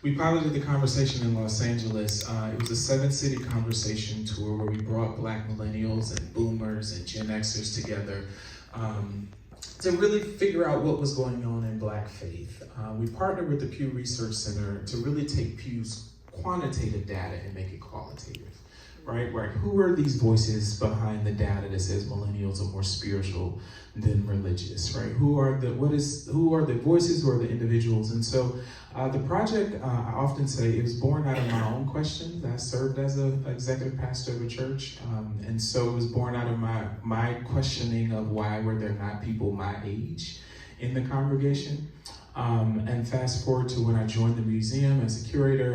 we piloted the conversation in Los Angeles. It was a 7-city conversation tour where we brought Black millennials and boomers and Gen Xers together to really figure out what was going on in Black faith. We partnered with the Pew Research Center to really take Pew's quantitative data and make it qualitative, right? Who are these voices behind the data that says millennials are more spiritual than religious, right? Who are the voices, who are the individuals? And so the project, I often say, it was born out of my own questions. I served as an executive pastor of a church, and so it was born out of my questioning of why were there not people my age in the congregation. And fast forward to when I joined the museum as a curator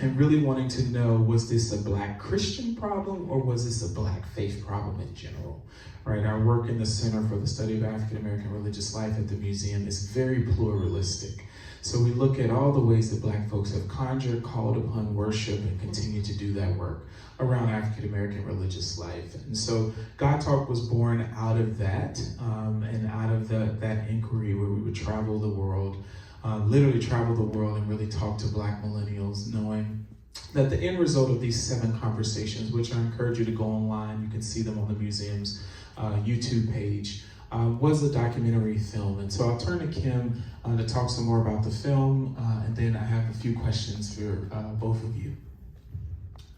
and really wanting to know, was this a Black Christian problem or was this a Black faith problem in general? Right, our work in the Center for the Study of African American Religious Life at the museum is very pluralistic. So we look at all the ways that Black folks have conjured, called upon worship, and continue to do that work around African American religious life. And so God Talk was born out of that, and out of that inquiry where we would travel the world, literally travel the world and really talk to Black millennials, knowing that the end result of these 7 conversations, which I encourage you to go online, you can see them on the museum's YouTube page, was a documentary film. And so I'll turn to Kim to talk some more about the film, and then I have a few questions for both of you.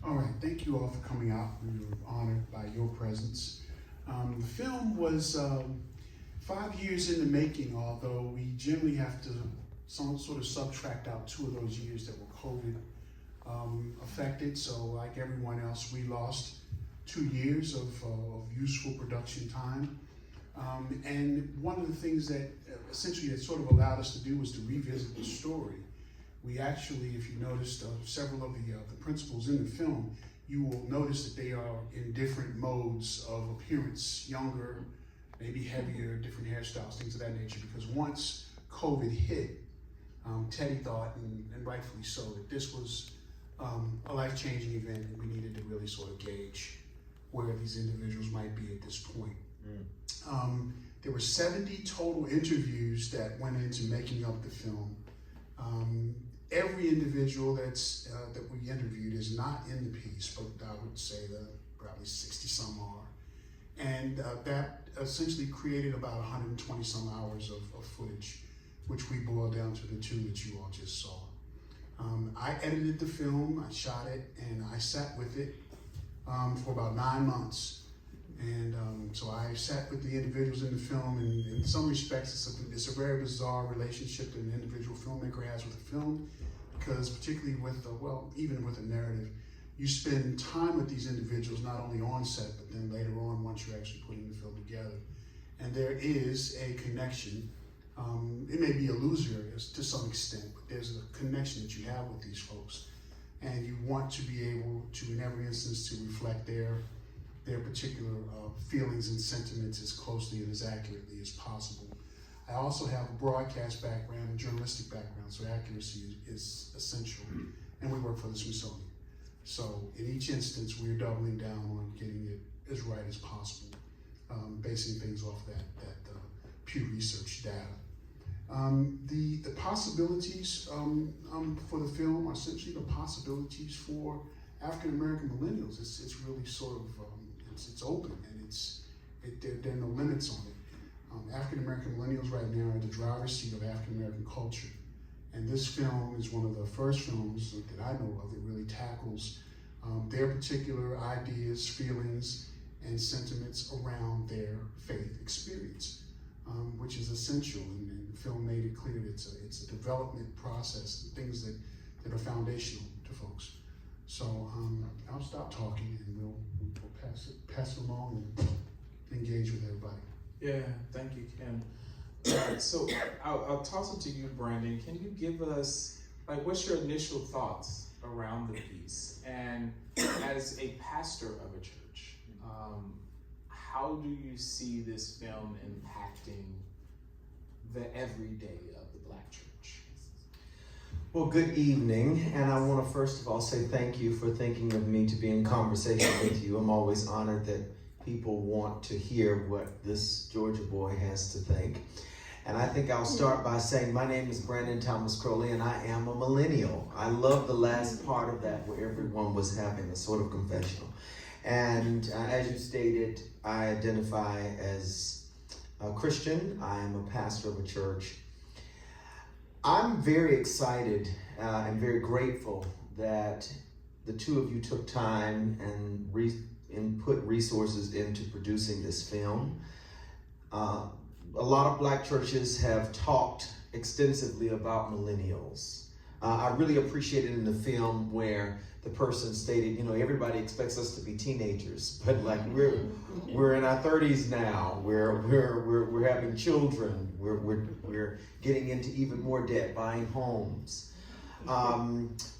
All right, thank you all for coming out. We were honored by your presence. The film was 5 years in the making, although we generally have to sort of subtract out 2 of those years that were COVID affected. So like everyone else, we lost 2 years of useful production time. And one of the things that essentially it sort of allowed us to do was to revisit the story. We actually, if you noticed, several of the principals in the film, you will notice that they are in different modes of appearance, younger, maybe heavier, different hairstyles, things of that nature, because once COVID hit, Teddy thought, and rightfully so, that this was a life-changing event, and we needed to really sort of gauge where these individuals might be at this point. There were 70 total interviews that went into making up the film. Every individual that we interviewed is not in the piece, but I would say that probably 60 some are. And that essentially created about 120 some hours of footage, which we boiled down to the 2 that you all just saw. I edited the film, I shot it, and I sat with it for about 9 months. And so I sat with the individuals in the film, and in some respects, it's a very bizarre relationship that an individual filmmaker has with a film, because particularly with even with a narrative, you spend time with these individuals not only on set, but then later on once you're actually putting the film together. And there is a connection. It may be illusory to some extent, but there's a connection that you have with these folks. And you want to be able to, in every instance, to reflect their particular feelings and sentiments as closely and as accurately as possible. I also have a broadcast background, a journalistic background, so accuracy is essential. And we work for the Smithsonian. So in each instance, we're doubling down on getting it as right as possible, basing things off that Pew Research data. The possibilities for the film are essentially the possibilities for African American millennials. It's really sort of it's open, and there are no limits on it. African American millennials right now are the driver's seat of African American culture, and this film is one of the first films that I know of that really tackles their particular ideas, feelings, and sentiments around their faith experience, which is essential. And the film made it clear that it's a development process, things that are foundational to folks. So I'll stop talking and we'll pass it along and engage with everybody. Yeah, thank you, Kim. So I'll toss it to you, Brandon. Can you give us, what's your initial thoughts around the piece? And as a pastor of a church, how do you see this film impacting the everyday of the Black church? Well, good evening, and I want to first of all say thank you for thinking of me to be in conversation with you. I'm always honored that people want to hear what this Georgia boy has to think. And I think I'll start by saying my name is Brandon Thomas Crowley, and I am a millennial. I love the last part of that where everyone was having a sort of confessional. And as you stated, I identify as a Christian. I am a pastor of a church. I'm very excited and very grateful that the two of you took time and put resources into producing this film. A lot of Black churches have talked extensively about millennials. I really appreciated in the film where the person stated, you know, everybody expects us to be teenagers, but like we're in our 30s now. We're having children. We're getting into even more debt, buying homes.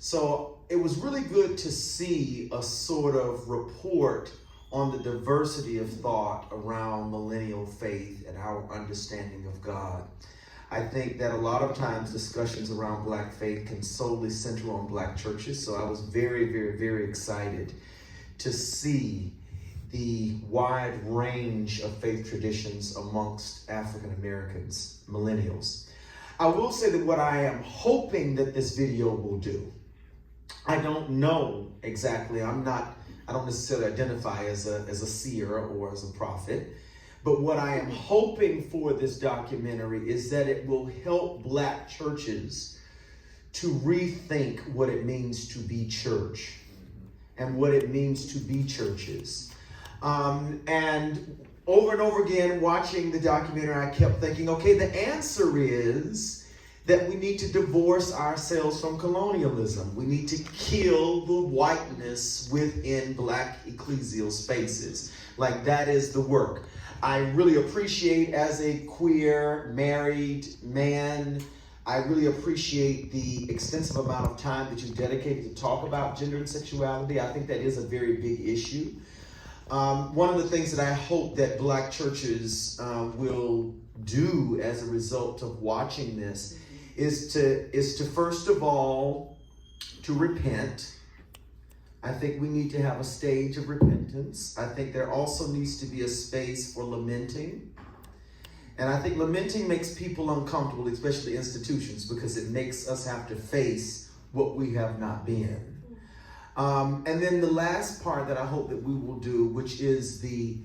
So it was really good to see a sort of report on the diversity of thought around millennial faith and our understanding of God. I think that a lot of times discussions around Black faith can solely center on Black churches. So I was very, very, very excited to see the wide range of faith traditions amongst African Americans, millennials. I will say that what I am hoping that this video will do, I don't know exactly, I don't necessarily identify as a seer or as a prophet, but what I am hoping for this documentary is that it will help Black churches to rethink what it means to be church and what it means to be churches. And over and over again, watching the documentary, I kept thinking, okay, the answer is that we need to divorce ourselves from colonialism. We need to kill the whiteness within Black ecclesial spaces. Like, that is the work. I really appreciate, as a queer, married man, I really appreciate the extensive amount of time that you've dedicated to talk about gender and sexuality. I think that is a very big issue. One of the things that I hope that Black churches will do as a result of watching this is to first of all, to repent. I think we need to have a stage of repentance. I think there also needs to be a space for lamenting. And I think lamenting makes people uncomfortable, especially institutions, because it makes us have to face what we have not been. And then the last part that I hope that we will do, which is the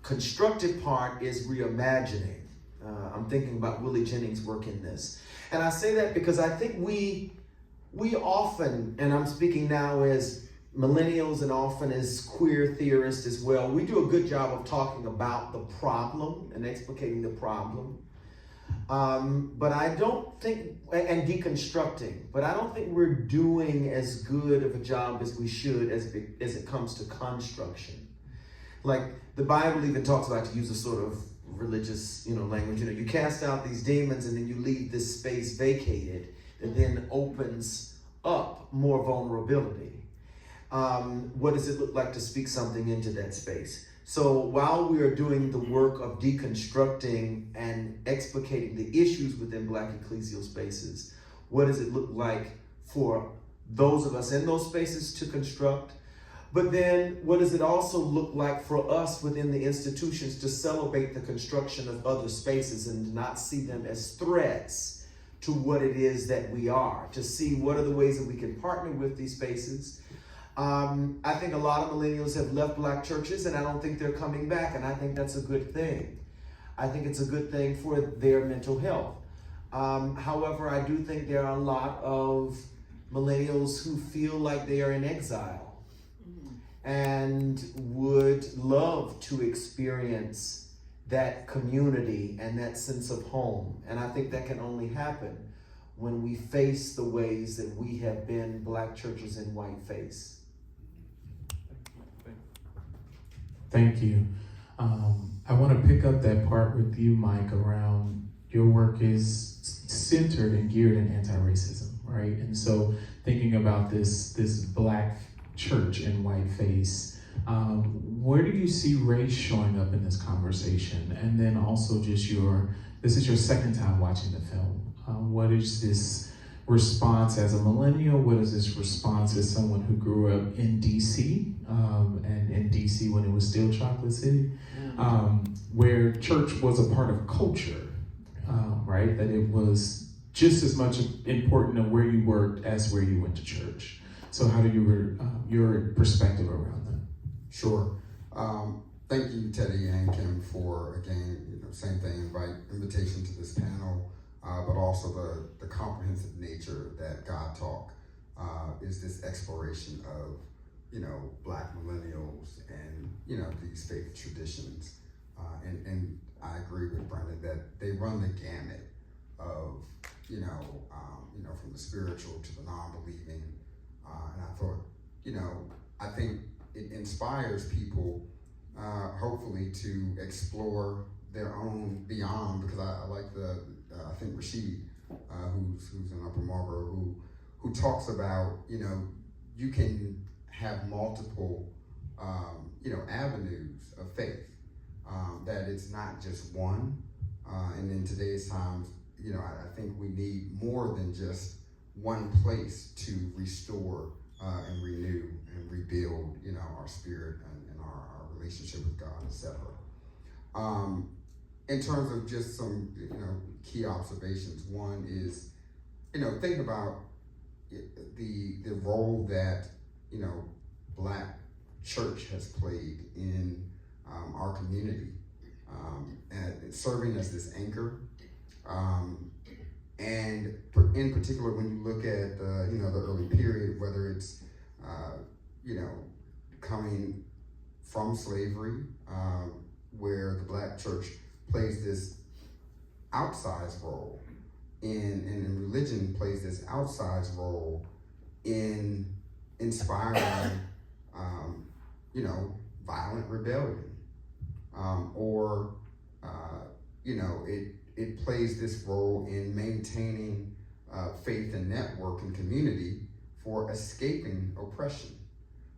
constructive part, is reimagining. I'm thinking about Willie Jennings' work in this. And I say that because I think we often, and I'm speaking now as millennials and often as queer theorists as well, we do a good job of talking about the problem and explicating the problem. But I don't think, and deconstructing, but I don't think we're doing as good of a job as we should as it comes to construction. Like, the Bible even talks about, to use a sort of religious, language, you cast out these demons and then you leave this space vacated that then opens up more vulnerability. What does it look like to speak something into that space? So while we are doing the work of deconstructing and explicating the issues within Black ecclesial spaces, what does it look like for those of us in those spaces to construct? But then what does it also look like for us within the institutions to celebrate the construction of other spaces and not see them as threats to what it is that we are, to see what are the ways that we can partner with these spaces. I think a lot of millennials have left Black churches, and I don't think they're coming back, and I think that's a good thing. I think it's a good thing for their mental health. However, I do think there are a lot of millennials who feel like they are in exile and would love to experience that community and that sense of home. And I think that can only happen when we face the ways that we have been Black churches in white face. Thank you. I want to pick up that part with you, Mike, around your work is centered and geared in anti-racism, right? And so thinking about this Black church in white face, where do you see race showing up in this conversation? And then also just this is your second time watching the film. What is this response as a millennial? What is this response as someone who grew up in DC, and in DC when it was still Chocolate City, where church was a part of culture? right? That it was just as much important of where you worked as where you went to church. So how do you, your perspective around that? Sure. Thank you, Teddy and Kim, for, again, same thing, invitation to this panel, but also the comprehensive nature that God Talk is this exploration of, Black millennials and, these faith traditions. And I agree with Brendan that they run the gamut of, from the spiritual to the non-believing. And I thought, I think it inspires people, hopefully, to explore their own beyond, because I like I think RASHID, who's in Upper Marlboro, who talks about, you can have multiple, avenues of faith, that it's not just one. And in today's times, I think we need more than just one place to restore and renew and rebuild, our spirit and our relationship with God, etc. In terms of just some, key observations, one is, think about the role that, Black church has played in our community, and serving as this anchor. And in particular, when you look at the early period, whether it's coming from slavery, where the Black church plays this outsized role and religion plays this outsized role in inspiring violent rebellion, or it plays this role in maintaining faith and network and community for escaping oppression.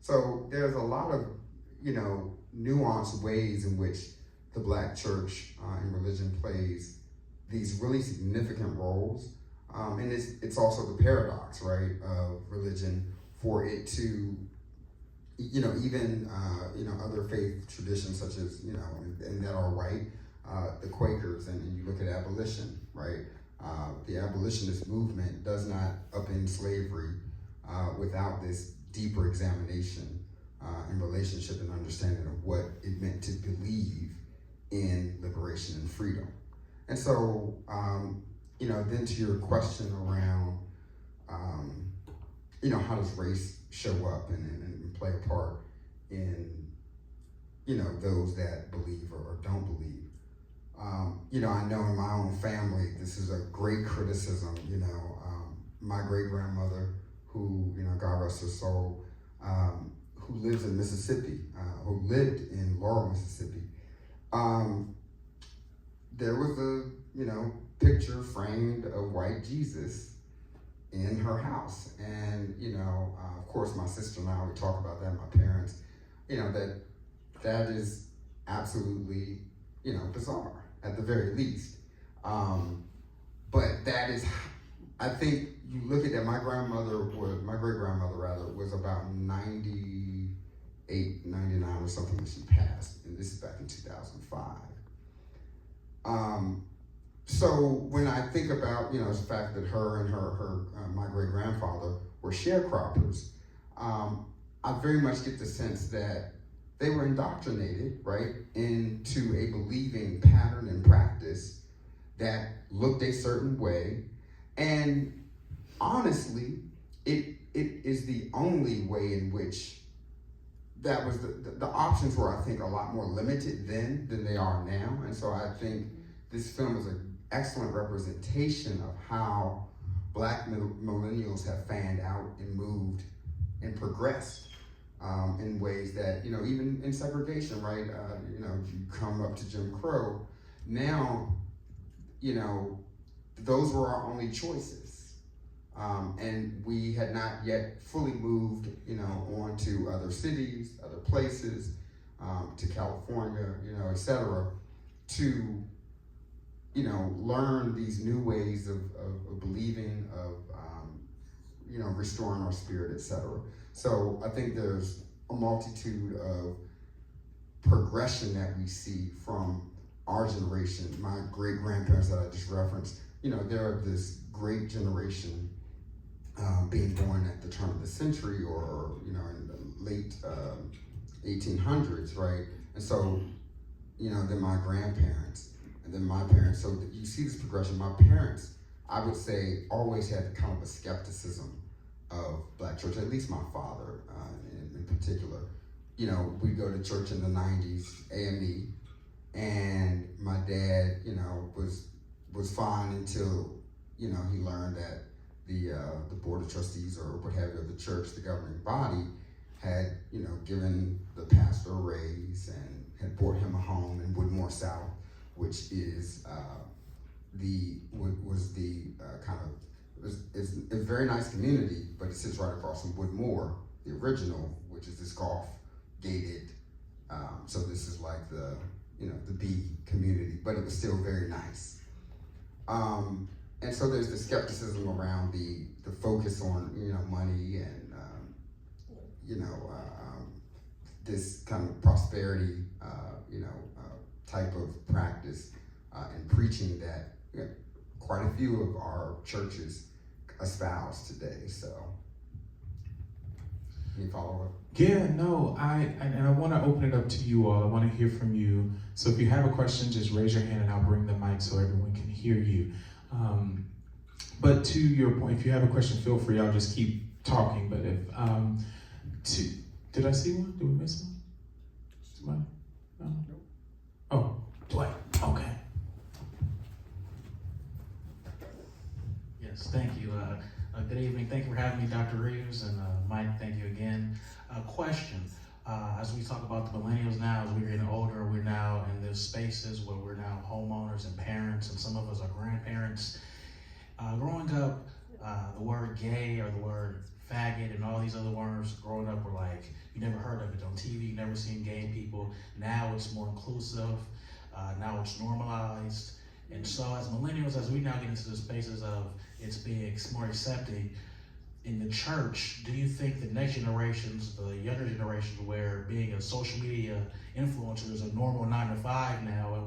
So there's a lot of, nuanced ways in which the Black church and religion plays these really significant roles. And it's also the paradox, right, of religion, for it to, even, other faith traditions such as, and that are white, the Quakers, and you look at abolition, right? The abolitionist movement does not upend slavery without this deeper examination in relationship and understanding of what it meant to believe in liberation and freedom. And so, then to your question around, how does race show up and play a part in, those that believe or don't believe. I know in my own family, this is a great criticism, my great-grandmother, who, God rest her soul, who lives in Mississippi, who lived in Laurel, Mississippi. There was a, picture framed of white Jesus in her house. And, of course, my sister and I would talk about that, my parents, that is absolutely, bizarre at the very least. But that is, I think you look at that, my great-grandmother rather, was about 98, 99 or something when she passed. And this is back in 2005. So when I think about, the fact that her and my great-grandfather were sharecroppers, I very much get the sense that they were indoctrinated, right, into a believing pattern and practice that looked a certain way. And honestly, it is the only way in which that was the options were, I think, a lot more limited then than they are now. And so I think this film is an excellent representation of how Black millennials have fanned out and moved and progressed in ways that, even in segregation, right? You come up to Jim Crow. Now, those were our only choices. And we had not yet fully moved, on to other cities, other places, to California, et cetera, to, learn these new ways of believing, of, restoring our spirit, et cetera. So I think there's a multitude of progression that we see from our generation, my great grandparents that I just referenced, you know, they're this great generation being born at the turn of the century or you know, in the late 1800s, right? And so, you know, then my grandparents and then my parents. So you see this progression. My parents, I would say, always had kind of a skepticism of Black church, at least my father in particular. You know, we'd go to church in the 90s, AME, and my dad, you know, was fine until, you know, he learned that the board of trustees or what have you of the church, the governing body, had, you know, given the pastor a raise and had bought him a home in Woodmore South, which is it's a very nice community, but it sits right across from Woodmore, the original, which is this golf gated. So this is like the, you know, the B community, but it was still very nice. And so there's the skepticism around the focus on, you know, money and, you know, this kind of prosperity, you know, type of practice and preaching that, you know, quite a few of our churches espouse today. So, any follow-up? Yeah, no, I want to open it up to you all. I want to hear from you. So if you have a question, just raise your hand and I'll bring the mic so everyone can hear you. But to your point, if you have a question, feel free. I'll just keep talking. But if did I see one? Did we miss one? Somebody? No. Oh, Dwight. Okay. Yes, thank you. Good evening. Thank you for having me, Dr. Reeves, and Mike, thank you again. Question, as we talk about the millennials now, as we're getting older, we're now in those spaces where we're now homeowners and parents, and some of us are grandparents. Growing up, the word gay or the word faggot and all these other words growing up were like, you never heard of it on TV, you never seen gay people. Now it's more inclusive, now it's normalized. And so as millennials, as we now get into the spaces of it's being more accepting in the church, do you think the next generations, the younger generations, where being a social media influencer is a normal 9 to 5 now, and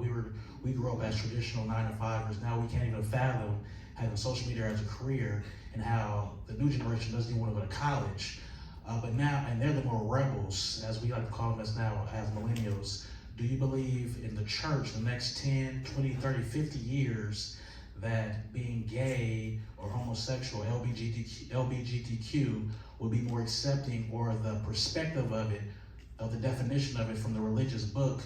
we grew up as traditional 9 to 5ers, now we can't even fathom having social media as a career, and how the new generation doesn't even want to go to college. But now, and they're the more rebels, as we like to call them as now, as millennials. Do you believe in the church the next 10, 20, 30, 50 years that being gay or homosexual, LGBTQ will be more accepting, or the perspective of it, of the definition of it from the religious book,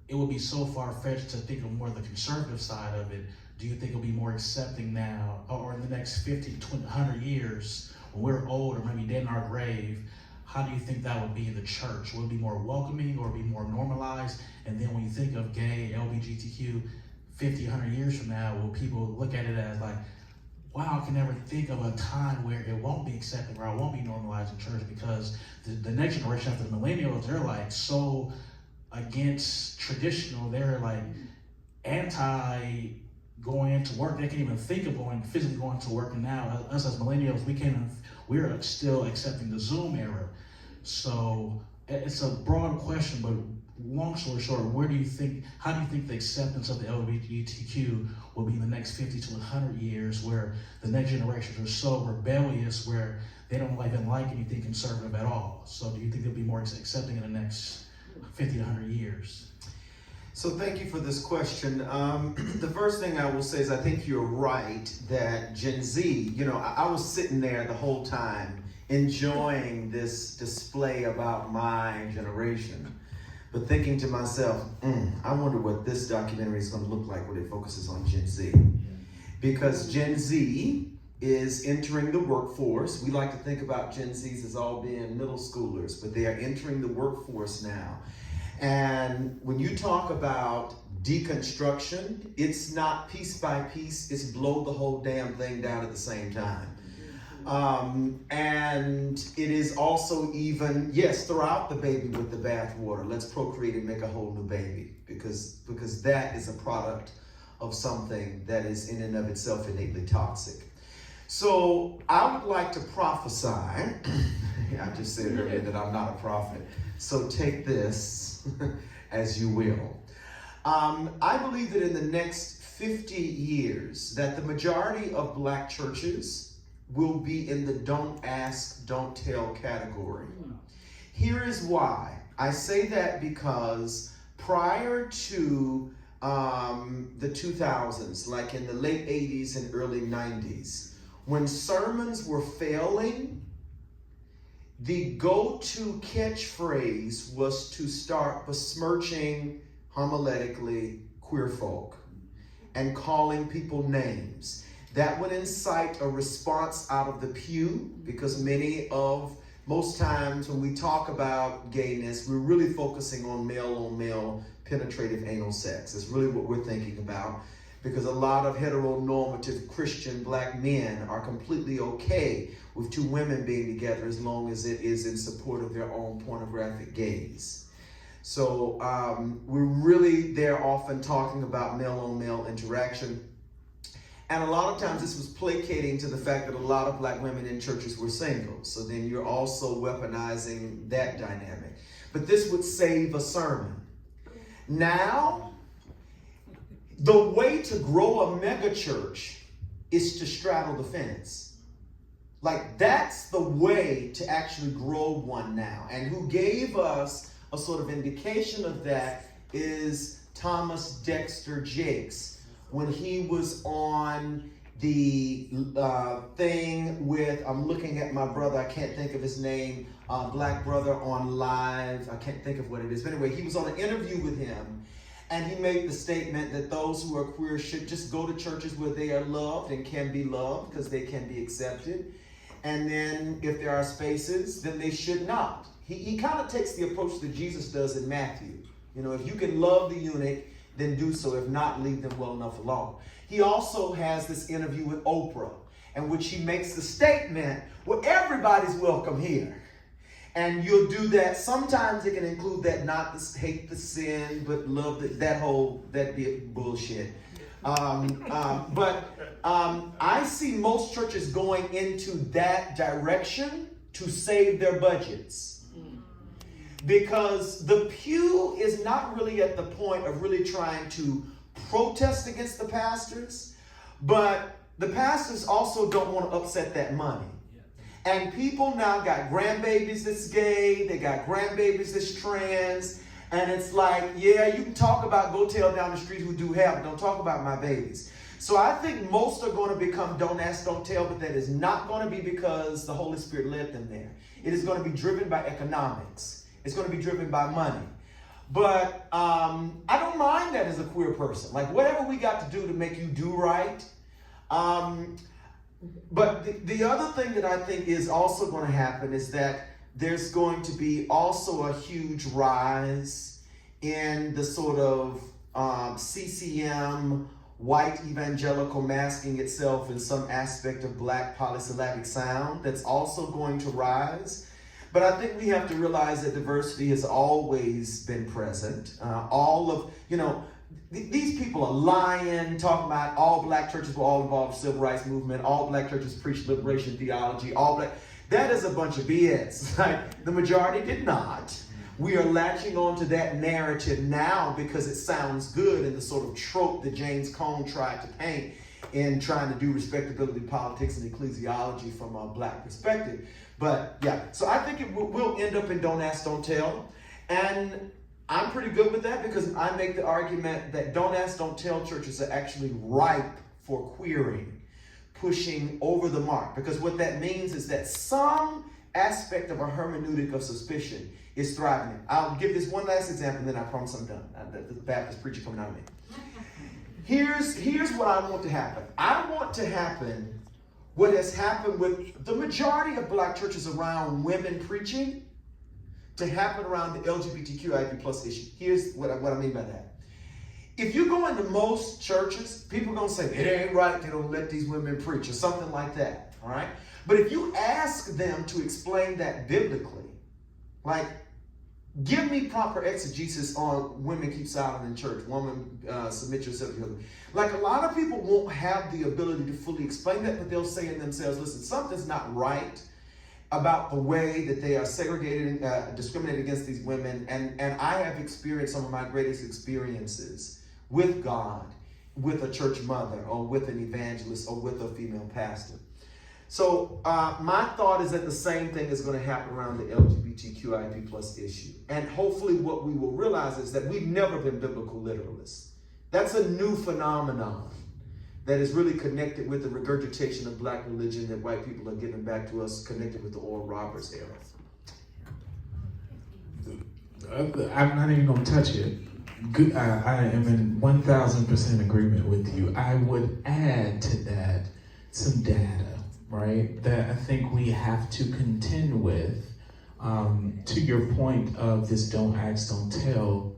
it would be so far-fetched to think of more the conservative side of it? Do you think it'll be more accepting now, or in the next 50 to 100 years, when we're old or maybe dead in our grave? How do you think that would be in the church? Will it be more welcoming or be more normalized? And then when you think of gay, LGBTQ, 50, 100 years from now, will people look at it as like, wow, I can never think of a time where it won't be accepted, where it won't be normalized in church, because the next generation after the millennials, they're like so against traditional, they're like anti going into work. They can't even think of physically going to work. And now us as millennials, we're still accepting the Zoom era. So it's a broad question, but long story short, how do you think the acceptance of the LGBTQ will be in the next 50 to 100 years, where the next generations are so rebellious, where they don't even like anything conservative at all? So do you think they'll be more accepting in the next 50 to 100 years? So thank you for this question. The first thing I will say is I think you're right that Gen Z, you know, I was sitting there the whole time enjoying this display about my generation, but thinking to myself, I wonder what this documentary is going to look like when it focuses on Gen Z. Because Gen Z is entering the workforce. We like to think about Gen Zs as all being middle schoolers, but they are entering the workforce now. And when you talk about deconstruction, it's not piece by piece, it's blow the whole damn thing down at the same time. And it is also even, yes, throw out the baby with the bathwater. Let's procreate and make a whole new baby, because that is a product of something that is in and of itself innately toxic. So I would like to prophesy, I just said earlier that I'm not a prophet, so take this as you will. I believe that in the next 50 years, that the majority of black churches will be in the don't ask, don't tell category. Here is why. I say that because prior to the 2000s, like in the late 80s and early 90s, when sermons were failing, the go-to catchphrase was to start besmirching homiletically queer folk and calling people names. That would incite a response out of the pew, because most times when we talk about gayness, we're really focusing on male penetrative anal sex. It's really what we're thinking about, because a lot of heteronormative Christian black men are completely okay with two women being together as long as it is in support of their own pornographic gaze. So we're really there often talking about male-on-male interaction. And a lot of times this was placating to the fact that a lot of black women in churches were single. So then you're also weaponizing that dynamic. But this would save a sermon. Now, the way to grow a mega church is to straddle the fence. Like, that's the way to actually grow one now. And who gave us a sort of indication of that is Thomas Dexter Jakes, when he was on the thing with, I'm looking at my brother, I can't think of his name, black brother on live, I can't think of what it is. But anyway, he was on an interview with him, and he made the statement that those who are queer should just go to churches where they are loved and can be loved, because they can be accepted. And then if there are spaces, then they should not. He kind of takes the approach that Jesus does in Matthew. You know, if you can love the eunuch, then do so. If not, leave them well enough alone. He also has this interview with Oprah, in which he makes the statement, well, everybody's welcome here. And you'll do that. Sometimes it can include that, not to hate the sin, but love that be bullshit. But I see most churches going into that direction to save their budgets. Because the pew is not really at the point of really trying to protest against the pastors, but the pastors also don't want to upset that money. And people now got grandbabies that's gay, they got grandbabies that's trans, and it's like, yeah, you can talk about go tell down the street who do have, but don't talk about my babies. So I think most are going to become don't ask, don't tell, but that is not going to be because the Holy Spirit led them there. It is going to be driven by economics. It's going to be driven by money. But I don't mind that as a queer person. Like, whatever we got to do to make you do right. But the other thing that I think is also going to happen is that there's going to be also a huge rise in the sort of CCM, white evangelical masking itself in some aspect of black polysyllabic sound that's also going to rise. But I think we have to realize that diversity has always been present. These people are lying, talking about all black churches were all involved in the civil rights movement, all black churches preach liberation theology, that is a bunch of BS. Like, the majority did not. We are latching on to that narrative now because it sounds good in the sort of trope that James Cone tried to paint in trying to do respectability politics and ecclesiology from a black perspective. But yeah, so I think it will end up in don't ask, don't tell. And I'm pretty good with that because I make the argument that don't ask, don't tell churches are actually ripe for queering, pushing over the mark. Because what that means is that some aspect of a hermeneutic of suspicion is thriving. I'll give this one last example and then I promise I'm done. The Baptist preacher coming out of me. Here's what I want to happen. I want to happen what has happened with the majority of black churches around women preaching to happen around the LGBTQIA+ issue. Here's what I mean by that. If you go into most churches, people are going to say, it ain't right, they don't let these women preach, or something like that, all right? But if you ask them to explain that biblically, like, give me proper exegesis on women keep silent in church, woman submit yourself to husband. Like, a lot of people won't have the ability to fully explain that, but they'll say in themselves, listen, something's not right about the way that they are segregated, discriminated against these women. And I have experienced some of my greatest experiences with God, with a church mother, or with an evangelist, or with a female pastor. So my thought is that the same thing is going to happen around the LGBTQIP plus issue. And hopefully what we will realize is that we've never been biblical literalists. That's a new phenomenon that is really connected with the regurgitation of black religion that white people are giving back to us, connected with the Oral Roberts era. I'm not even going to touch it. I am in 1,000% agreement with you. I would add to that some data, right, that I think we have to contend with. To your point of this don't ask, don't tell,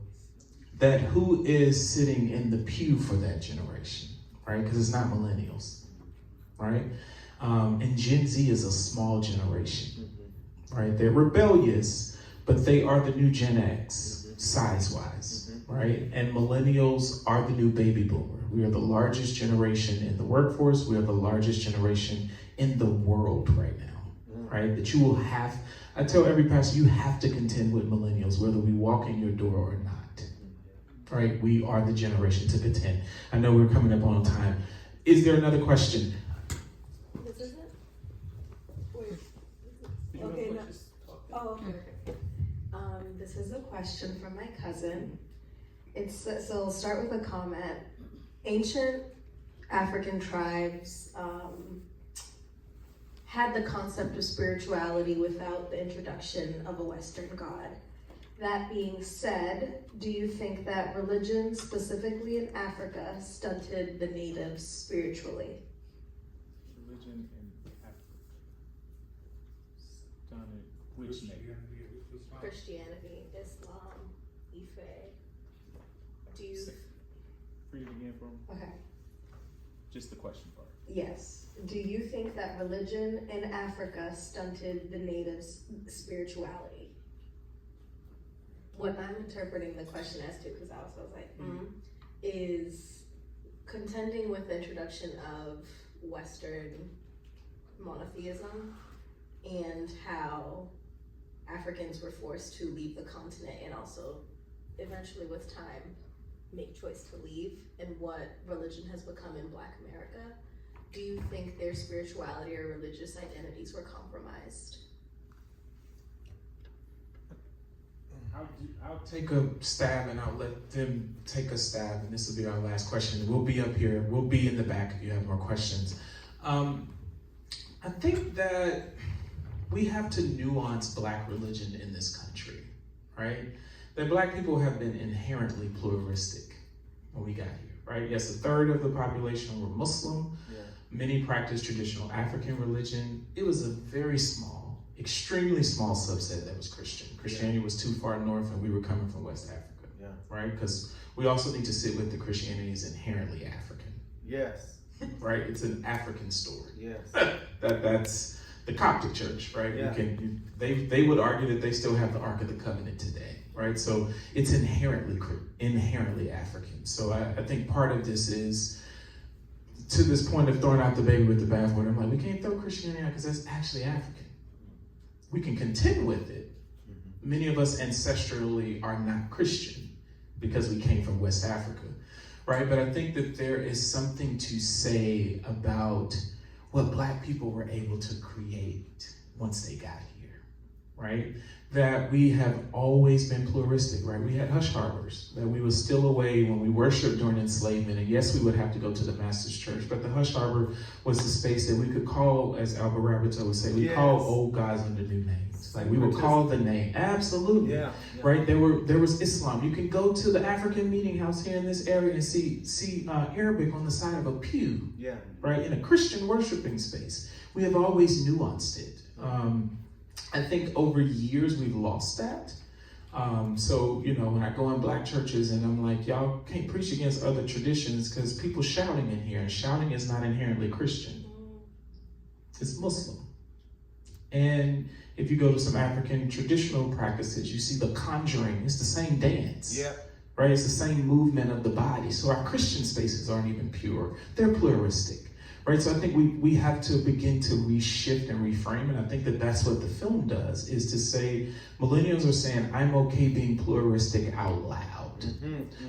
that who is sitting in the pew for that generation, right? Because it's not millennials, right? And Gen Z is a small generation, right? They're rebellious, but they are the new Gen X, size-wise, right? And millennials are the new baby boomer. We are the largest generation in the workforce. We are the largest generation in the world right now, right? That you will have, I tell every pastor, you have to contend with millennials, whether we walk in your door or not, right? We are the generation to contend. I know we're coming up on time. Is there another question? This is it? Wait. Okay, no. Oh, okay. This is a question from my cousin. So I'll start with a comment. Ancient African tribes had the concept of spirituality without the introduction of a Western God. That being said, do you think that religion, specifically in Africa, stunted the natives spiritually? Religion in Africa stunted which nation? Christianity, Islam, Ife. Do you? Read it again from Okay. just the question part. Yes. Do you think that religion in Africa stunted the natives' spirituality? What I'm interpreting the question as to, because I was like, is contending with the introduction of Western monotheism and how Africans were forced to leave the continent and also eventually with time make choice to leave, and what religion has become in Black America. Do you think their spirituality or religious identities were compromised? I'll take a stab and I'll let them take a stab, and this will be our last question. We'll be up here, we'll be in the back if you have more questions. I think that we have to nuance Black religion in this country, right? That Black people have been inherently pluralistic when we got here, right? Yes, a third of the population were Muslim. Yeah. Many practiced traditional African religion. It was a very small, extremely small subset that was Christian. Christianity was too far north and we were coming from West Africa, right? Because we also need to sit with the Christianity is inherently African. Yes. Right? It's an African story. Yes. That's the Coptic Church, right? Yeah. They would argue that they still have the Ark of the Covenant today, right? So it's inherently African. So I think part of this is, to this point of throwing out the baby with the bathwater, I'm like, we can't throw Christianity out because that's actually African. We can contend with it. Many of us ancestrally are not Christian because we came from West Africa, right? But I think that there is something to say about what Black people were able to create once they got here, right? That we have always been pluralistic, right? We had hush harbors, that we would steal away when we worshiped during enslavement. And yes, we would have to go to the Master's Church, but the hush harbor was the space that we could call, as Albert Rabbito would say, we call old gods under new names. Like we would call the name, absolutely, right? There was Islam. You can go to the African Meeting House here in this area and see Arabic on the side of a pew, right? In a Christian worshiping space. We have always nuanced it. I think over years we've lost that. So, you know, when I go in Black churches and I'm like, y'all can't preach against other traditions because people shouting in here, and shouting is not inherently Christian. It's Muslim. And if you go to some African traditional practices, you see the conjuring, it's the same dance. Right? It's the same movement of the body. So our Christian spaces aren't even pure. They're pluralistic. right? So I think we have to begin to reshift and reframe, and I think that that's what the film does, is to say, millennials are saying, I'm okay being pluralistic out loud.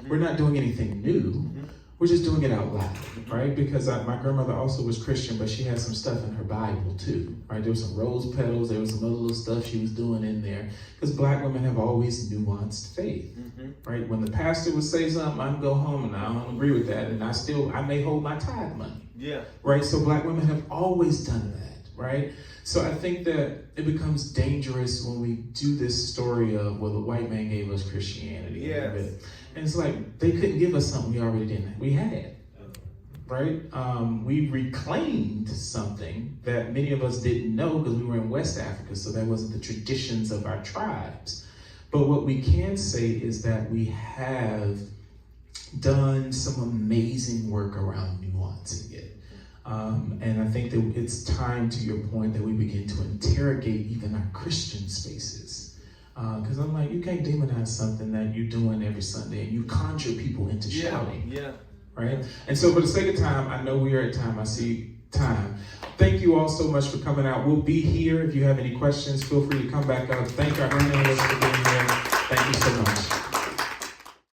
We're not doing anything new. We're just doing it out loud, right? Because my grandmother also was Christian, but she had some stuff in her Bible too, right? There was some rose petals, there was some other little stuff she was doing in there. Because black women have always nuanced faith, right? When the pastor would say something, I'd go home and I don't agree with that, and I may hold my tithe money. Yeah. Right? So black women have always done that, right? So I think that it becomes dangerous when we do this story of, well, the white man gave us Christianity. Yes. And it's like, they couldn't give us something we already didn't. We had, right? We reclaimed something that many of us didn't know because we were in West Africa, so that wasn't the traditions of our tribes. But what we can say is that we have done some amazing work around nuancing it. And I think that it's time, to your point, that we begin to interrogate even our Christian spaces. Because I'm like, you can't demonize something that you're doing every Sunday and you conjure people into shouting. Right? And so for the sake of time, I know we are at time. I see time. Thank you all so much for coming out. We'll be here. If you have any questions, feel free to come back up. Thank our analysts for being here.